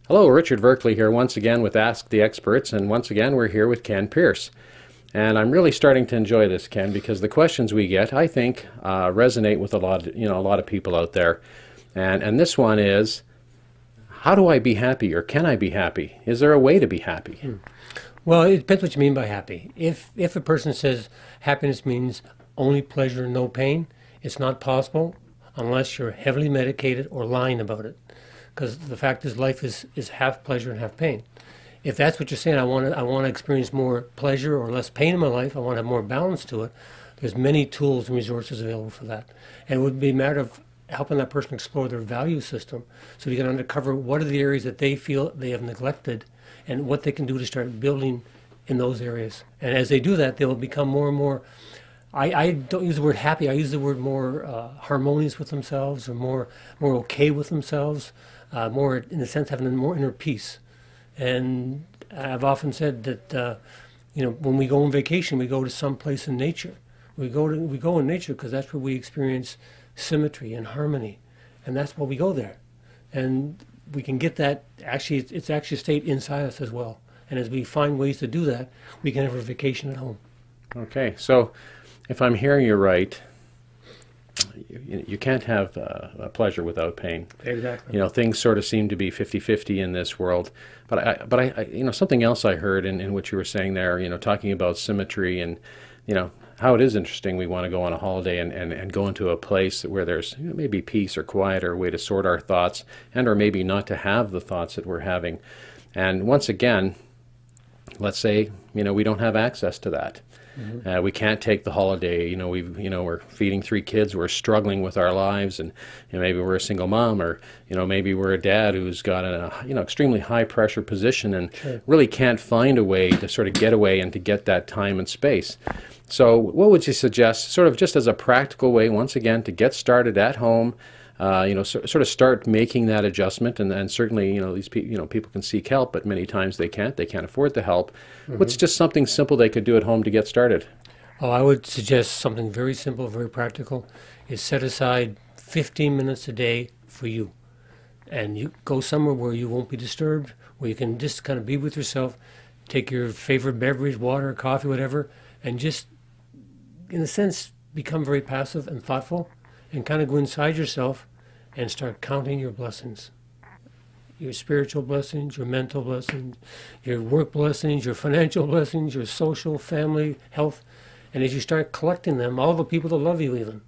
Hello, Richard Verkley here once again with Ask the Experts, and once again we're here with Ken Pierce. And I'm really starting to enjoy this, Ken, because the questions we get, I think, resonate with a lot of people out there. And this one is, how do I be happy, or can I be happy? Is there a way to be happy? Well, it depends what you mean by happy. If a person says happiness means only pleasure and no pain, it's not possible unless you're heavily medicated or lying about it. Because the fact is life is half pleasure and half pain. If that's what you're saying, I want to experience more pleasure or less pain in my life, I want to have more balance to it, there's many tools and resources available for that. And it would be a matter of helping that person explore their value system so you can uncover what are the areas that they feel they have neglected and what they can do to start building in those areas. And as they do that, they'll become more and more, I don't use the word happy, I use the word more harmonious with themselves, or more okay with themselves, more, in a sense, having more inner peace. And I've often said that, when we go on vacation, we go to some place in nature. We go in nature because that's where we experience symmetry and harmony, and that's why we go there. And we can get that, actually, it's actually a state inside us as well. And as we find ways to do that, we can have a vacation at home. Okay, so if I'm hearing you right, you can't have pleasure without pain. Exactly. Things sort of seem to be 50-50 in this world. But I something else I heard in what you were saying there, talking about symmetry and, how it is interesting we want to go on a holiday and go into a place where there's maybe peace or quiet or a way to sort our thoughts, and or maybe not to have the thoughts that we're having. And once again, let's say, we don't have access to that. Mm-hmm. We can't take the holiday. We're feeding 3 kids. We're struggling with our lives, and maybe we're a single mom, or maybe we're a dad who's got an extremely high pressure position and Sure. really can't find a way to sort of get away and to get that time and space. So, what would you suggest, sort of just as a practical way, once again, to get started at home? Sort of start making that adjustment, and certainly, these people can seek help, but many times they can't. They can't afford the help. Mm-hmm. What's just something simple they could do at home to get started? Oh, I would suggest something very simple, very practical, is set aside 15 minutes a day for you. And you go somewhere where you won't be disturbed, where you can just kind of be with yourself, take your favorite beverage, water, coffee, whatever, and just, in a sense, become very passive and thoughtful, and kind of go inside yourself and start counting your blessings. Your spiritual blessings, your mental blessings, your work blessings, your financial blessings, your social, family, health. And as you start collecting them, all the people that love you even,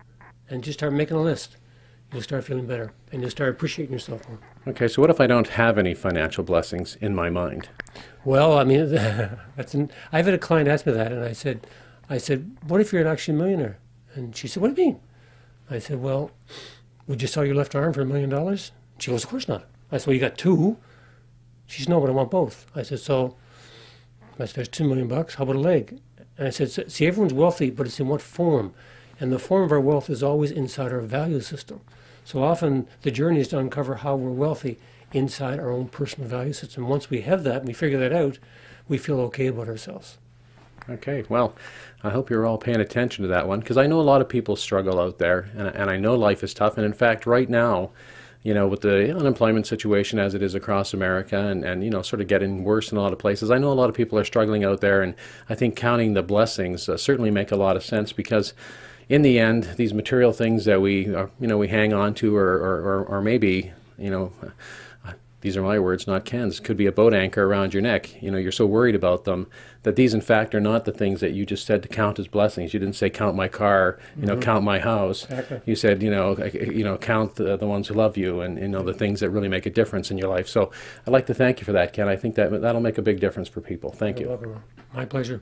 and just start making a list, you'll start feeling better, and you'll start appreciating yourself more. Okay, so what if I don't have any financial blessings in my mind? Well, I mean, I've had a client ask me that, and I said, what if you're actually a millionaire? And she said, what do you mean? I said, well, would you sell your left arm for $1 million? She goes, of course not. I said, well, you got 2. She said, no, but I want both. I said, there's $2 million. How about a leg? And I said, see, everyone's wealthy, but it's in what form? And the form of our wealth is always inside our value system. So often the journey is to uncover how we're wealthy inside our own personal value system. Once we have that and we figure that out, we feel okay about ourselves. Okay, well, I hope you're all paying attention to that one, because I know a lot of people struggle out there, and I know life is tough. And in fact, right now, with the unemployment situation as it is across America, and sort of getting worse in a lot of places, I know a lot of people are struggling out there, and I think counting the blessings certainly make a lot of sense, because in the end, these material things that we hang on to, or maybe, these are my words, not Ken's, could be a boat anchor around your neck. You're so worried about them that these, in fact, are not the things that you just said to count as blessings. You didn't say count my car, Mm-hmm. count my house. Exactly. You said, count the ones who love you, and the things that really make a difference in your life. So I'd like to thank you for that, Ken. I think that'll make a big difference for people. Thank you. You're welcome. My pleasure.